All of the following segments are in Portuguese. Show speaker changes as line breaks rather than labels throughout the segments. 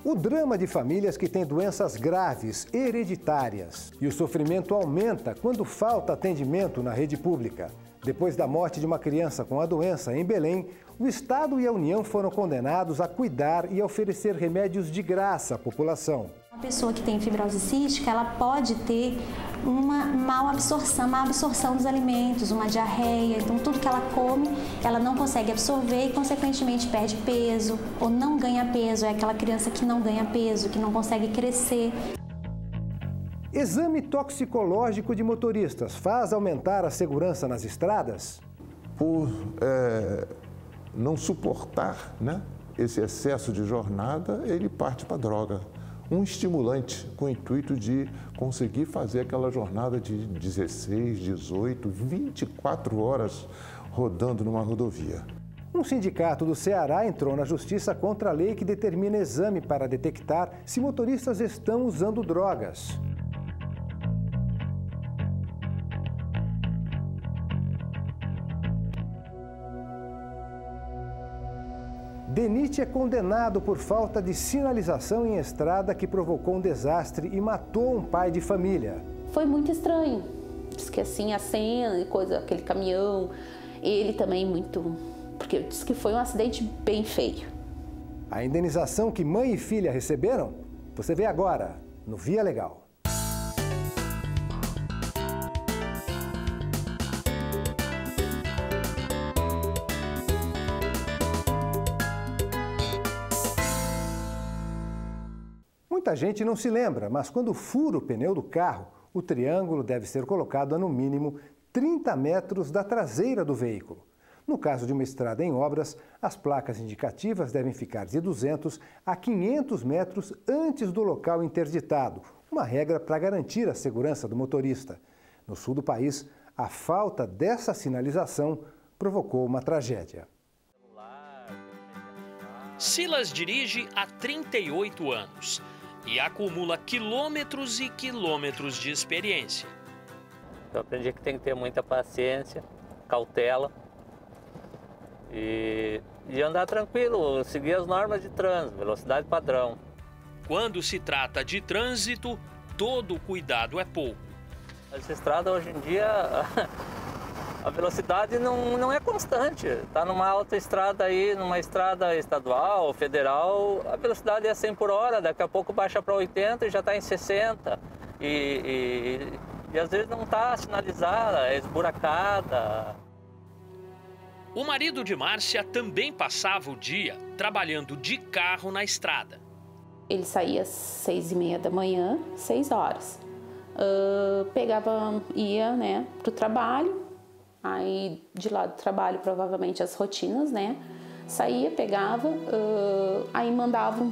O drama de famílias que têm doenças graves, hereditárias. E o sofrimento aumenta quando falta atendimento na rede pública. Depois da morte de uma criança com a doença em Belém, o Estado e a União foram condenados a cuidar e a oferecer remédios de graça à população.
Uma pessoa que tem fibrose cística, ela pode ter uma má absorção dos alimentos, uma diarreia. Então, tudo que ela come, ela não consegue absorver e, consequentemente, perde peso ou não ganha peso. É aquela criança que não ganha peso, que não consegue crescer.
Exame toxicológico de motoristas faz aumentar a segurança nas estradas?
Por não suportar, né, esse excesso de jornada, ele parte para a droga. Um estimulante com o intuito de conseguir fazer aquela jornada de 16, 18, 24 horas rodando numa rodovia.
Um sindicato do Ceará entrou na justiça contra a lei que determina exame para detectar se motoristas estão usando drogas. Denit é condenado por falta de sinalização em estrada que provocou um desastre e matou um pai de família.
Foi muito estranho. Diz que assim, a cena e coisa, aquele caminhão, ele também muito... Porque diz que foi um acidente bem feio.
A indenização que mãe e filha receberam, você vê agora no Via Legal. Muita gente não se lembra, mas quando fura o pneu do carro, o triângulo deve ser colocado a no mínimo 30 metros da traseira do veículo. No caso de uma estrada em obras, as placas indicativas devem ficar de 200 a 500 metros antes do local interditado, uma regra para garantir a segurança do motorista. No sul do país, a falta dessa sinalização provocou uma tragédia.
Silas dirige há 38 anos. E acumula quilômetros e quilômetros de experiência.
Eu aprendi que tem que ter muita paciência, cautela e andar tranquilo, seguir as normas de trânsito, velocidade padrão.
Quando se trata de trânsito, todo cuidado é pouco.
Essa estrada hoje em dia, a velocidade não é constante. Está numa autoestrada aí, numa estrada estadual, federal, a velocidade é 100 por hora, daqui a pouco baixa para 80 e já está em 60. E às vezes não está sinalizada, é esburacada.
O marido de Márcia também passava o dia trabalhando de carro na estrada.
Ele saía às 6h30 da manhã, 6 horas. Ia, né, para o trabalho. Aí, de lá do trabalho, provavelmente as rotinas, né? Saía, pegava, aí mandavam,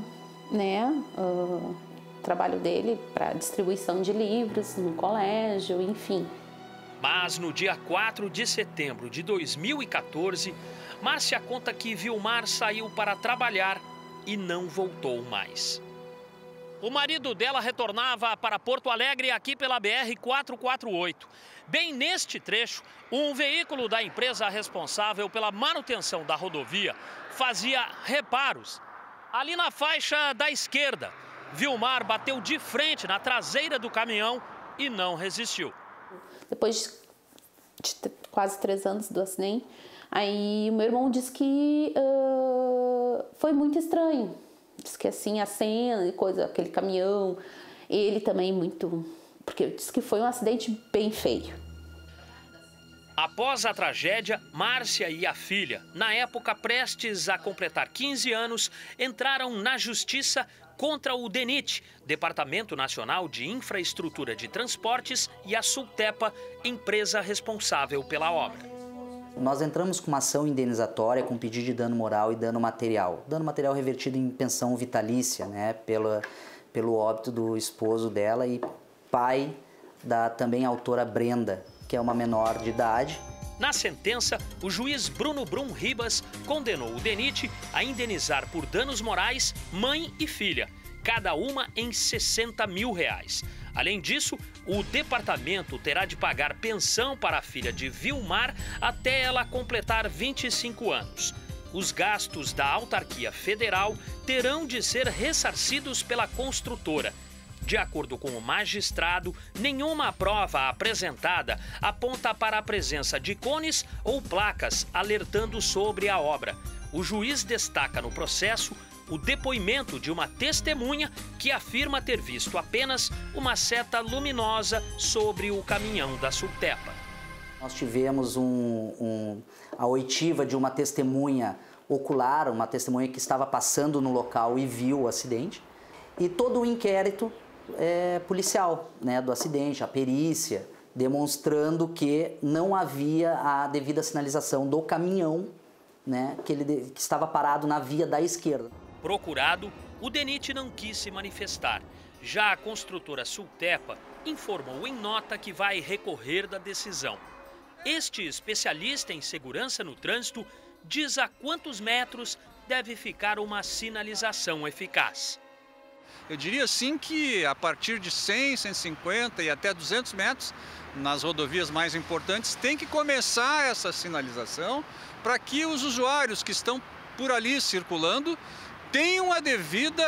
né, o trabalho dele para distribuição de livros no colégio, enfim.
Mas no dia 4 de setembro de 2014, Márcia conta que Vilmar saiu para trabalhar e não voltou mais. O marido dela retornava para Porto Alegre aqui pela BR-448. Bem neste trecho, um veículo da empresa responsável pela manutenção da rodovia fazia reparos. Ali na faixa da esquerda, Vilmar bateu de frente na traseira do caminhão e não resistiu.
Depois de quase 3 anos do acidente, aí o meu irmão disse que foi muito estranho. Diz que assim, a cena e coisa, aquele caminhão, ele também muito... Porque diz que foi um acidente bem feio.
Após a tragédia, Márcia e a filha, na época prestes a completar 15 anos, entraram na justiça contra o DENIT, Departamento Nacional de Infraestrutura de Transportes, e a Sultepa, empresa responsável pela obra.
Nós entramos com uma ação indenizatória com pedido de dano moral e dano material. Dano material revertido em pensão vitalícia, né, pelo óbito do esposo dela e pai da também autora Brenda, que é uma menor de idade.
Na sentença, o juiz Bruno Brum Ribas condenou o DENIT a indenizar por danos morais mãe e filha, cada uma em R$60 mil. Além disso, o departamento terá de pagar pensão para a filha de Vilmar até ela completar 25 anos. Os gastos da autarquia federal terão de ser ressarcidos pela construtora. De acordo com o magistrado, nenhuma prova apresentada aponta para a presença de cones ou placas alertando sobre a obra. O juiz destaca no processo o depoimento de uma testemunha que afirma ter visto apenas uma seta luminosa sobre o caminhão da Sultepa.
Nós tivemos a oitiva de uma testemunha ocular, uma testemunha que estava passando no local e viu o acidente, e todo o inquérito policial, né, do acidente, a perícia, demonstrando que não havia a devida sinalização do caminhão, né, que estava parado na via da esquerda.
Procurado, o DENIT não quis se manifestar. Já a construtora Sultepa informou em nota que vai recorrer da decisão. Este especialista em segurança no trânsito diz a quantos metros deve ficar uma sinalização eficaz.
Eu diria sim que a partir de 100, 150 e até 200 metros, nas rodovias mais importantes, tem que começar essa sinalização para que os usuários que estão por ali circulando tenham a devida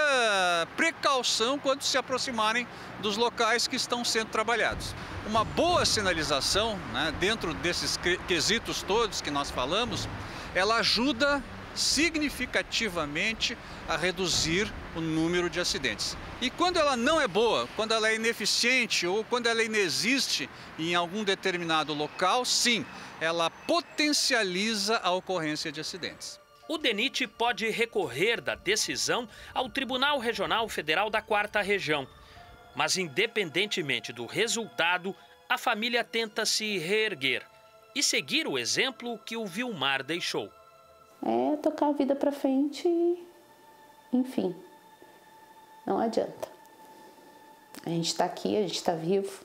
precaução quando se aproximarem dos locais que estão sendo trabalhados. Uma boa sinalização, né, dentro desses quesitos todos que nós falamos, ela ajuda significativamente a reduzir o número de acidentes. E quando ela não é boa, quando ela é ineficiente ou quando ela inexiste em algum determinado local, sim, ela potencializa a ocorrência de acidentes.
O DENIT pode recorrer da decisão ao Tribunal Regional Federal da 4ª Região. Mas, independentemente do resultado, a família tenta se reerguer e seguir o exemplo que o Vilmar deixou.
É tocar a vida para frente e, enfim, não adianta. A gente está aqui, a gente está vivo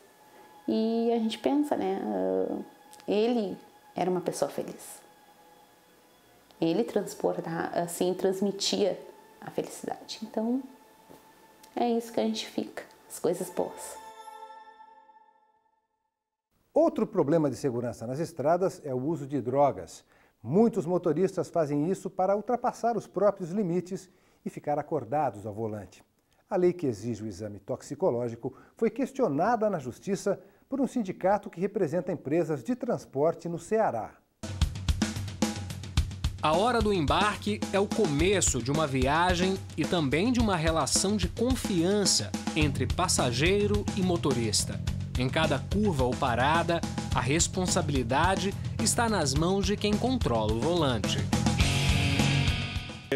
e a gente pensa, né? Ele era uma pessoa feliz. Ele transmitia a felicidade. Então, é isso que a gente fica, as coisas boas.
Outro problema de segurança nas estradas é o uso de drogas. Muitos motoristas fazem isso para ultrapassar os próprios limites e ficar acordados ao volante. A lei que exige o exame toxicológico foi questionada na Justiça por um sindicato que representa empresas de transporte no Ceará.
A hora do embarque é o começo de uma viagem e também de uma relação de confiança entre passageiro e motorista. Em cada curva ou parada, a responsabilidade está nas mãos de quem controla o volante.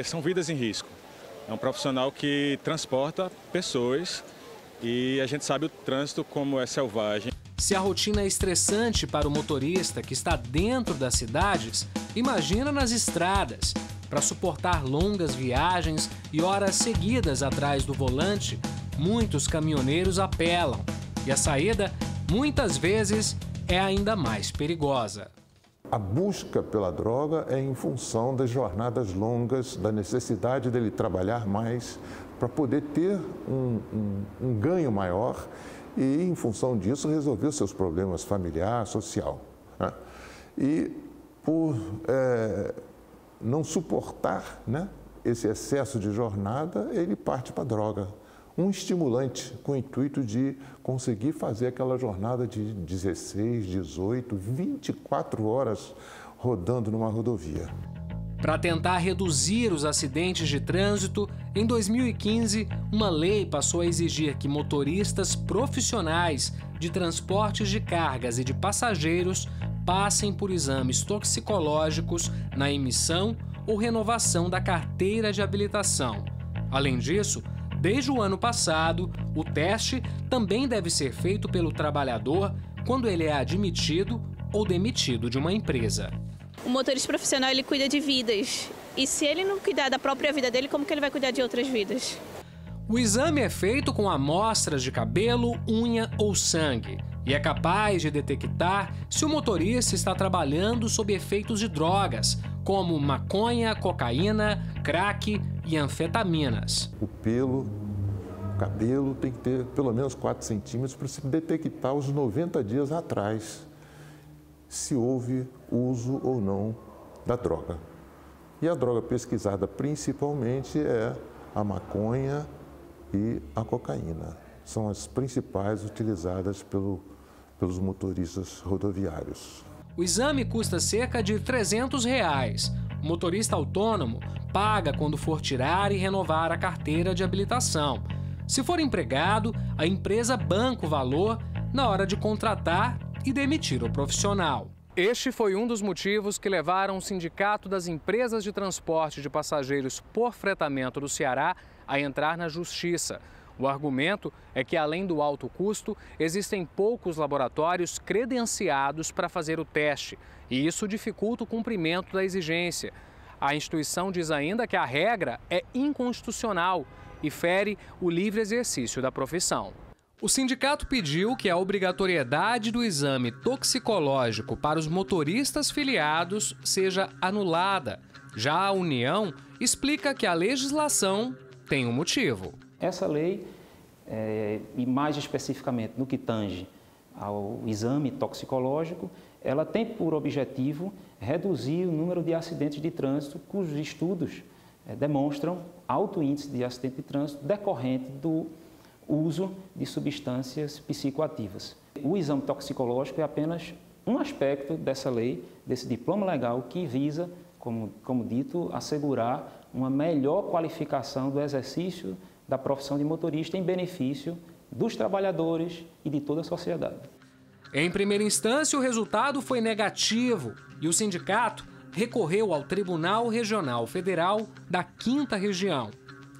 São vidas em risco. É um profissional que transporta pessoas e a gente sabe o trânsito como é selvagem.
Se a rotina é estressante para o motorista que está dentro das cidades, imagina nas estradas. Para suportar longas viagens e horas seguidas atrás do volante, muitos caminhoneiros apelam. E a saída, muitas vezes, é ainda mais perigosa.
A busca pela droga é em função das jornadas longas, da necessidade dele trabalhar mais para poder ter um ganho maior e, em função disso, resolver os seus problemas familiar, social, né? E por não suportar, né, esse excesso de jornada, ele parte para a droga. Um estimulante com o intuito de conseguir fazer aquela jornada de 16, 18, 24 horas rodando numa rodovia.
Para tentar reduzir os acidentes de trânsito, em 2015, uma lei passou a exigir que motoristas profissionais de transportes de cargas e de passageiros passem por exames toxicológicos na emissão ou renovação da carteira de habilitação. Além disso, desde o ano passado, o teste também deve ser feito pelo trabalhador quando ele é admitido ou demitido de uma empresa.
O motorista profissional, ele cuida de vidas. E se ele não cuidar da própria vida dele, como que ele vai cuidar de outras vidas?
O exame é feito com amostras de cabelo, unha ou sangue e é capaz de detectar se o motorista está trabalhando sob efeitos de drogas, como maconha, cocaína, crack e anfetaminas.
O cabelo tem que ter pelo menos 4 centímetros para se detectar os 90 dias atrás se houve uso ou não da droga. E a droga pesquisada principalmente é a maconha e a cocaína. São as principais utilizadas pelos motoristas rodoviários.
O exame custa cerca de R$ 300. O motorista autônomo paga quando for tirar e renovar a carteira de habilitação. Se for empregado, a empresa banca o valor na hora de contratar e demitir o profissional. Este foi um dos motivos que levaram o Sindicato das Empresas de Transporte de Passageiros por Fretamento do Ceará a entrar na Justiça. O argumento é que, além do alto custo, existem poucos laboratórios credenciados para fazer o teste, e isso dificulta o cumprimento da exigência. A instituição diz ainda que a regra é inconstitucional e fere o livre exercício da profissão. O sindicato pediu que a obrigatoriedade do exame toxicológico para os motoristas filiados seja anulada. Já a União explica que a legislação tem um motivo.
Essa lei, e mais especificamente no que tange ao exame toxicológico, ela tem por objetivo reduzir o número de acidentes de trânsito cujos estudos demonstram alto índice de acidente de trânsito decorrente do uso de substâncias psicoativas. O exame toxicológico é apenas um aspecto dessa lei, desse diploma legal que visa, como dito, assegurar uma melhor qualificação do exercício da profissão de motorista em benefício dos trabalhadores e de toda a sociedade.
Em primeira instância, o resultado foi negativo e o sindicato recorreu ao Tribunal Regional Federal da 5ª Região.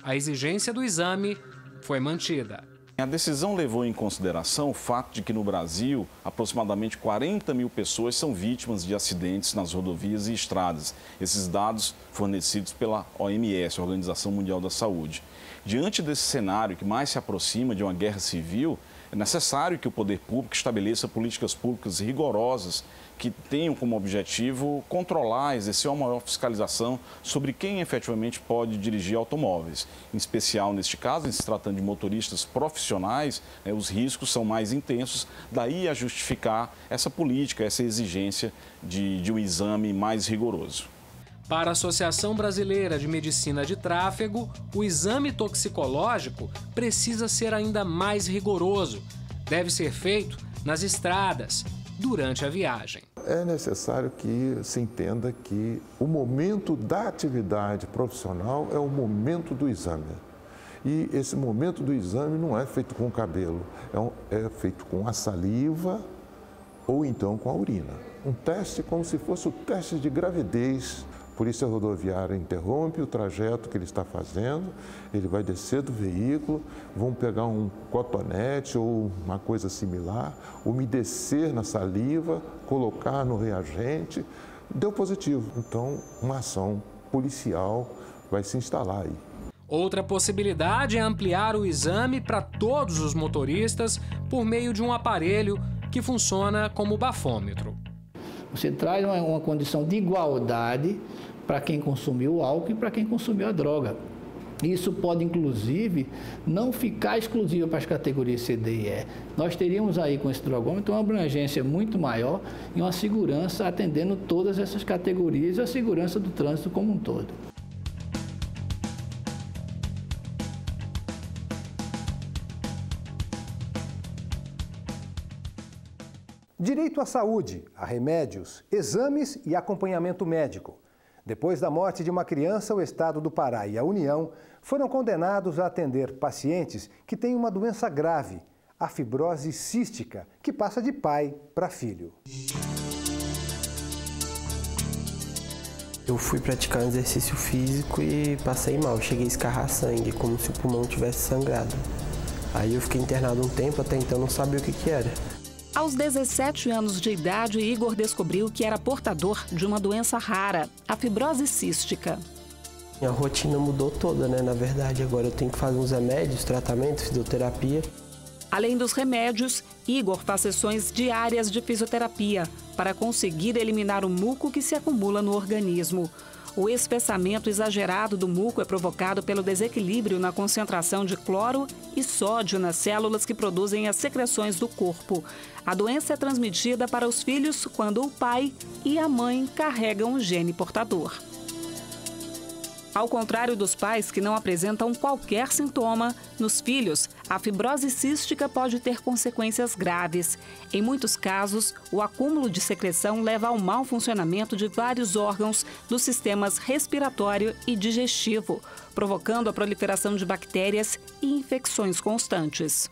A exigência do exame foi mantida.
A decisão levou em consideração o fato de que no Brasil, aproximadamente 40 mil pessoas são vítimas de acidentes nas rodovias e estradas. Esses dados fornecidos pela OMS, Organização Mundial da Saúde. Diante desse cenário que mais se aproxima de uma guerra civil, é necessário que o poder público estabeleça políticas públicas rigorosas que tenham como objetivo controlar, exercer uma maior fiscalização sobre quem efetivamente pode dirigir automóveis. Em especial, neste caso, em se tratando de motoristas profissionais, os riscos são mais intensos, daí a justificar essa política, essa exigência de um exame mais rigoroso.
Para a Associação Brasileira de Medicina de Tráfego, o exame toxicológico precisa ser ainda mais rigoroso. Deve ser feito nas estradas, durante a viagem.
É necessário que se entenda que o momento da atividade profissional é o momento do exame. E esse momento do exame não é feito com o cabelo, é feito com a saliva ou então com a urina. Um teste como se fosse o teste de gravidez. A Polícia Rodoviária interrompe o trajeto que ele está fazendo, ele vai descer do veículo, vão pegar um cotonete ou uma coisa similar, umedecer na saliva, colocar no reagente, deu positivo. Então, uma ação policial vai se instalar aí.
Outra possibilidade é ampliar o exame para todos os motoristas por meio de um aparelho que funciona como bafômetro.
Você traz uma condição de igualdade para quem consumiu o álcool e para quem consumiu a droga. Isso pode, inclusive, não ficar exclusivo para as categorias C, D e E. Nós teríamos aí com esse drogômetro uma abrangência muito maior e uma segurança atendendo todas essas categorias e a segurança do trânsito como um todo.
Direito à saúde, a remédios, exames e acompanhamento médico. Depois da morte de uma criança, o Estado do Pará e a União foram condenados a atender pacientes que têm uma doença grave, a fibrose cística, que passa de pai para filho.
Eu fui praticar um exercício físico e passei mal, cheguei a escarrar sangue, como se o pulmão tivesse sangrado. Aí eu fiquei internado um tempo, até então não sabia o que era.
Aos 17 anos de idade, Igor descobriu que era portador de uma doença rara, a fibrose cística.
A rotina mudou toda, né? Na verdade, agora eu tenho que fazer uns remédios, tratamento, fisioterapia.
Além dos remédios, Igor faz sessões diárias de fisioterapia para conseguir eliminar o muco que se acumula no organismo. O espessamento exagerado do muco é provocado pelo desequilíbrio na concentração de cloro e sódio nas células que produzem as secreções do corpo. A doença é transmitida para os filhos quando o pai e a mãe carregam o gene portador. Ao contrário dos pais que não apresentam qualquer sintoma, nos filhos, a fibrose cística pode ter consequências graves. Em muitos casos, o acúmulo de secreção leva ao mau funcionamento de vários órgãos dos sistemas respiratório e digestivo, provocando a proliferação de bactérias e infecções constantes.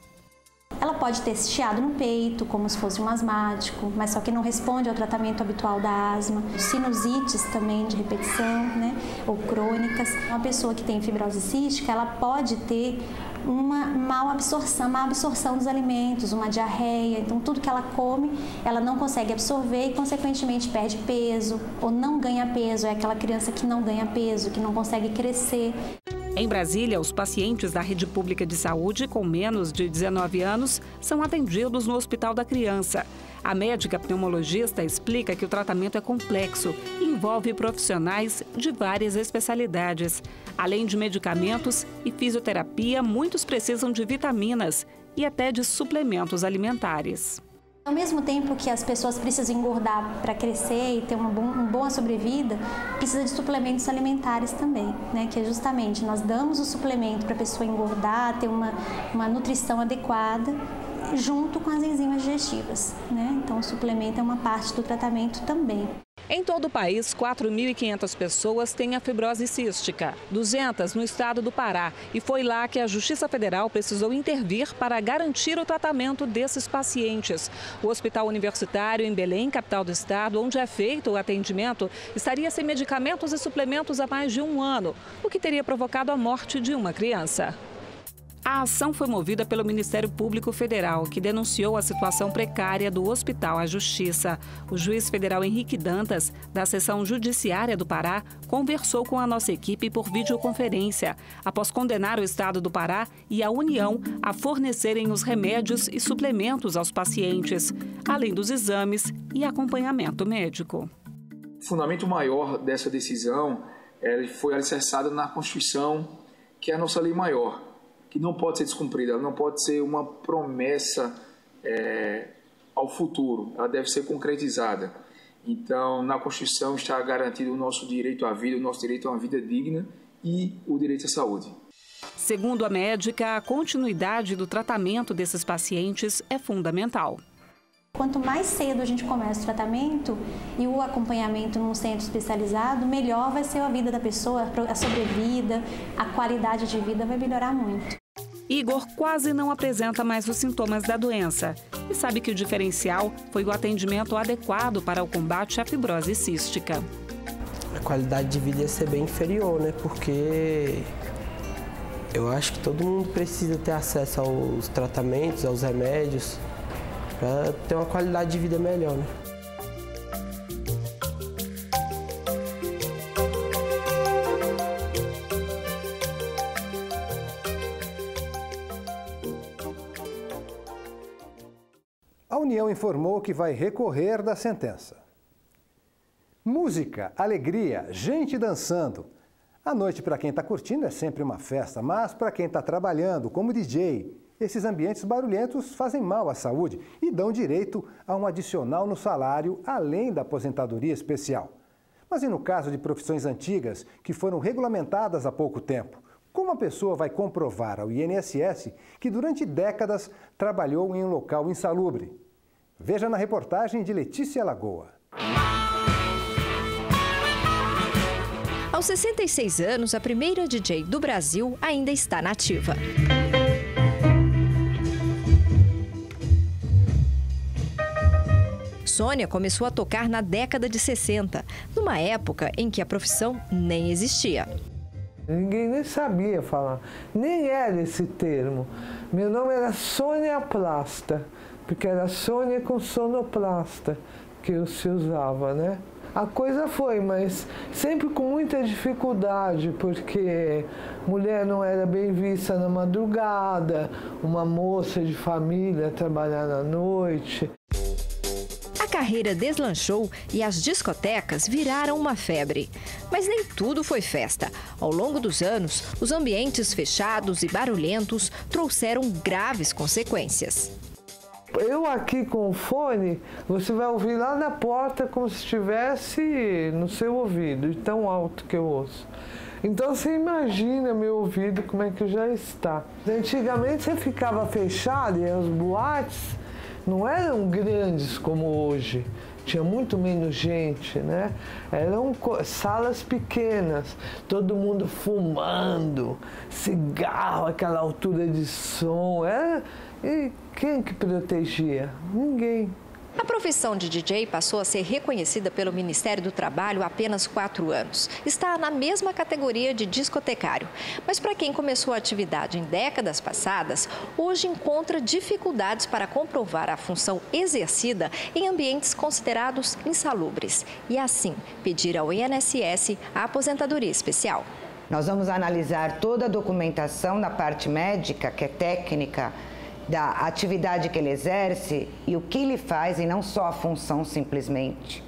Ela pode ter chiado no peito, como se fosse um asmático, mas só que não responde ao tratamento habitual da asma. Sinusites também de repetição, né? Ou crônicas. Uma pessoa que tem fibrose cística, ela pode ter uma má absorção dos alimentos, uma diarreia. Então, tudo que ela come, ela não consegue absorver e, consequentemente, perde peso ou não ganha peso. É aquela criança que não ganha peso, que não consegue crescer.
Em Brasília, os pacientes da rede pública de saúde com menos de 19 anos são atendidos no Hospital da Criança. A médica pneumologista explica que o tratamento é complexo e envolve profissionais de várias especialidades. Além de medicamentos e fisioterapia, muitos precisam de vitaminas e até de suplementos alimentares.
Ao mesmo tempo que as pessoas precisam engordar para crescer e ter uma boa sobrevida, precisa de suplementos alimentares também, né? Que é justamente, nós damos o suplemento para a pessoa engordar, ter uma nutrição adequada, junto com as enzimas digestivas, né? Então, o suplemento é uma parte do tratamento também.
Em todo o país, 4.500 pessoas têm a fibrose cística, 200 no estado do Pará. E foi lá que a Justiça Federal precisou intervir para garantir o tratamento desses pacientes. O Hospital Universitário em Belém, capital do estado, onde é feito o atendimento, estaria sem medicamentos e suplementos há mais de um ano, o que teria provocado a morte de uma criança. A ação foi movida pelo Ministério Público Federal, que denunciou a situação precária do hospital à Justiça. O juiz federal Henrique Dantas, da Seção Judiciária do Pará, conversou com a nossa equipe por videoconferência, após condenar o Estado do Pará e a União a fornecerem os remédios e suplementos aos pacientes, além dos exames e acompanhamento médico.
O fundamento maior dessa decisão foi alicerçado na Constituição, que é a nossa lei maior, que não pode ser descumprida, ela não pode ser uma promessa ao futuro, ela deve ser concretizada. Então, na Constituição está garantido o nosso direito à vida, o nosso direito a uma vida digna e o direito à saúde.
Segundo a médica, a continuidade do tratamento desses pacientes é fundamental.
Quanto mais cedo a gente começa o tratamento e o acompanhamento num centro especializado, melhor vai ser a vida da pessoa, a sobrevida, a qualidade de vida vai melhorar muito.
Igor quase não apresenta mais os sintomas da doença e sabe que o diferencial foi o atendimento adequado para o combate à fibrose cística.
A qualidade de vida ia ser bem inferior, né? Porque eu acho que todo mundo precisa ter acesso aos tratamentos, aos remédios, para ter uma qualidade de vida melhor, né?
A União informou que vai recorrer da sentença. Música, alegria, gente dançando. A noite para quem está curtindo é sempre uma festa, mas para quem está trabalhando como DJ, esses ambientes barulhentos fazem mal à saúde e dão direito a um adicional no salário, além da aposentadoria especial. Mas e no caso de profissões antigas que foram regulamentadas há pouco tempo? Como a pessoa vai comprovar ao INSS que durante décadas trabalhou em um local insalubre? Veja na reportagem de Letícia Lagoa.
Aos 66 anos, a primeira DJ do Brasil ainda está nativa. Sônia começou a tocar na década de 60, numa época em que a profissão nem existia.
Ninguém nem sabia falar, nem era esse termo. Meu nome era Sônia Plasta, porque era Sônia com sonoplasta que se usava, né? A coisa foi, mas sempre com muita dificuldade, porque mulher não era bem vista na madrugada, uma moça de família trabalhar à noite.
A carreira deslanchou e as discotecas viraram uma febre. Mas nem tudo foi festa. Ao longo dos anos, os ambientes fechados e barulhentos trouxeram graves consequências.
Eu aqui com o fone, você vai ouvir lá na porta como se estivesse no seu ouvido, de tão alto que eu ouço. Então você imagina meu ouvido como é que já está. Antigamente você ficava fechado e as boates não eram grandes como hoje. Tinha muito menos gente, né? Eram salas pequenas, todo mundo fumando, cigarro, aquela altura de som. E quem que protegia? Ninguém.
A profissão de DJ passou a ser reconhecida pelo Ministério do Trabalho há apenas 4 anos. Está na mesma categoria de discotecário. Mas para quem começou a atividade em décadas passadas, hoje encontra dificuldades para comprovar a função exercida em ambientes considerados insalubres. E assim, pedir ao INSS a aposentadoria especial.
Nós vamos analisar toda a documentação da parte médica, que é técnica, da atividade que ele exerce e o que ele faz, e não só a função simplesmente.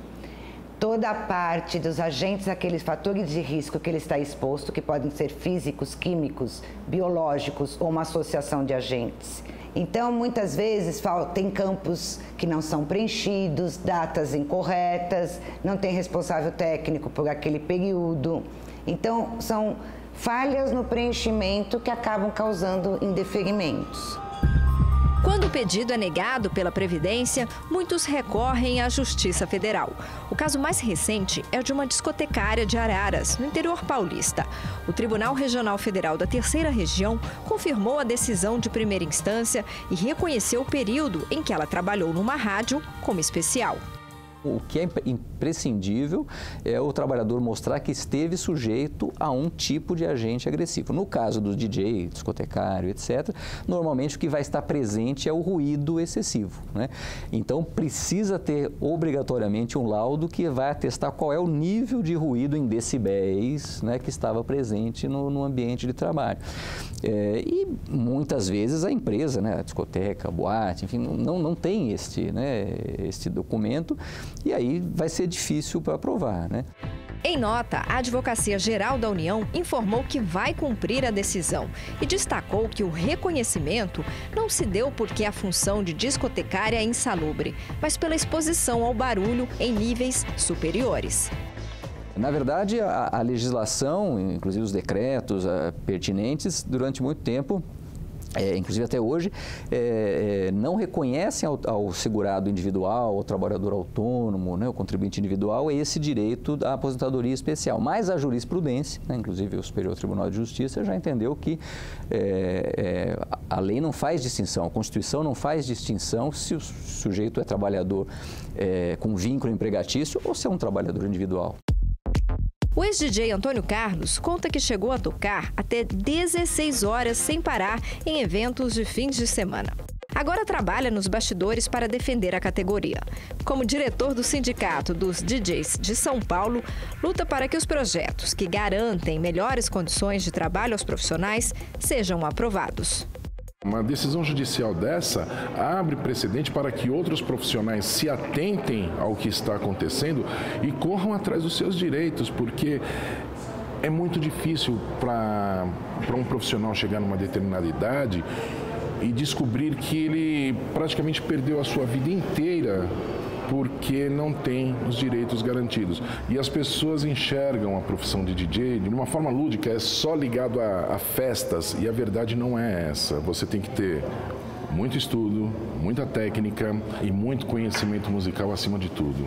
Toda a parte dos agentes, aqueles fatores de risco que ele está exposto, que podem ser físicos, químicos, biológicos ou uma associação de agentes. Então, muitas vezes, tem campos que não são preenchidos, datas incorretas, não tem responsável técnico por aquele período. Então, são falhas no preenchimento que acabam causando indeferimentos.
Quando o pedido é negado pela Previdência, muitos recorrem à Justiça Federal. O caso mais recente é o de uma discotecária de Araras, no interior paulista. O Tribunal Regional Federal da Terceira Região confirmou a decisão de primeira instância e reconheceu o período em que ela trabalhou numa rádio como especial.
O que é imprescindível é o trabalhador mostrar que esteve sujeito a um tipo de agente agressivo. No caso do DJ, discotecário, etc., normalmente o que vai estar presente é o ruído excessivo, né? Então, precisa ter obrigatoriamente um laudo que vai atestar qual é o nível de ruído em decibéis, né, que estava presente no ambiente de trabalho. E muitas vezes a empresa, né, a discoteca, a boate, enfim, não tem este documento. E aí vai ser difícil para provar, né?
Em nota, a Advocacia Geral da União informou que vai cumprir a decisão e destacou que o reconhecimento não se deu porque a função de discotecária é insalubre, mas pela exposição ao barulho em níveis superiores.
Na verdade, a legislação, inclusive os decretos pertinentes, durante muito tempo, inclusive até hoje, não reconhecem ao segurado individual, ao trabalhador autônomo, né, ao contribuinte individual, esse direito da aposentadoria especial. Mas a jurisprudência, né, inclusive o Superior Tribunal de Justiça, já entendeu que a lei não faz distinção, a Constituição não faz distinção se o sujeito é trabalhador com vínculo empregatício ou se é um trabalhador individual.
O ex-DJ Antônio Carlos conta que chegou a tocar até 16 horas sem parar em eventos de fins de semana. Agora trabalha nos bastidores para defender a categoria. Como diretor do Sindicato dos DJs de São Paulo, luta para que os projetos que garantem melhores condições de trabalho aos profissionais sejam aprovados.
Uma decisão judicial dessa abre precedente para que outros profissionais se atentem ao que está acontecendo e corram atrás dos seus direitos, porque é muito difícil para um profissional chegar numa determinada idade e descobrir que ele praticamente perdeu a sua vida inteira porque não tem os direitos garantidos. E as pessoas enxergam a profissão de DJ de uma forma lúdica, é só ligado a festas, e a verdade não é essa. Você tem que ter muito estudo, muita técnica e muito conhecimento musical acima de tudo.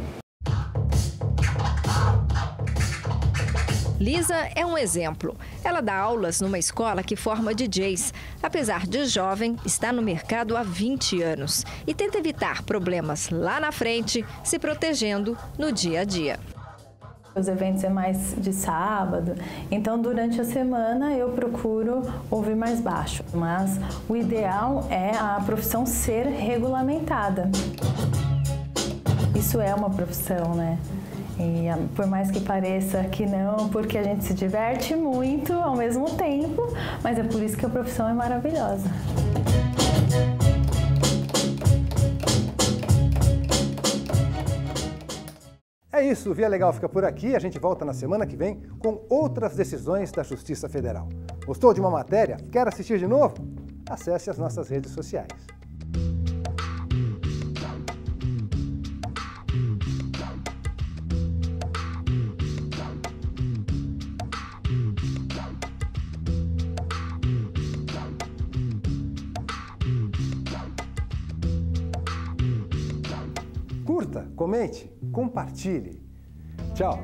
Lisa é um exemplo. Ela dá aulas numa escola que forma DJs. Apesar de jovem, está no mercado há 20 anos e tenta evitar problemas lá na frente, se protegendo no dia a dia.
Os eventos é mais de sábado, então durante a semana eu procuro ouvir mais baixo. Mas o ideal é a profissão ser regulamentada. Isso é uma profissão, né? E por mais que pareça que não, porque a gente se diverte muito ao mesmo tempo, mas é por isso que a profissão é maravilhosa.
É isso, o Via Legal fica por aqui. A gente volta na semana que vem com outras decisões da Justiça Federal. Gostou de uma matéria? Quer assistir de novo? Acesse as nossas redes sociais. Curta, comente, compartilhe. Tchau!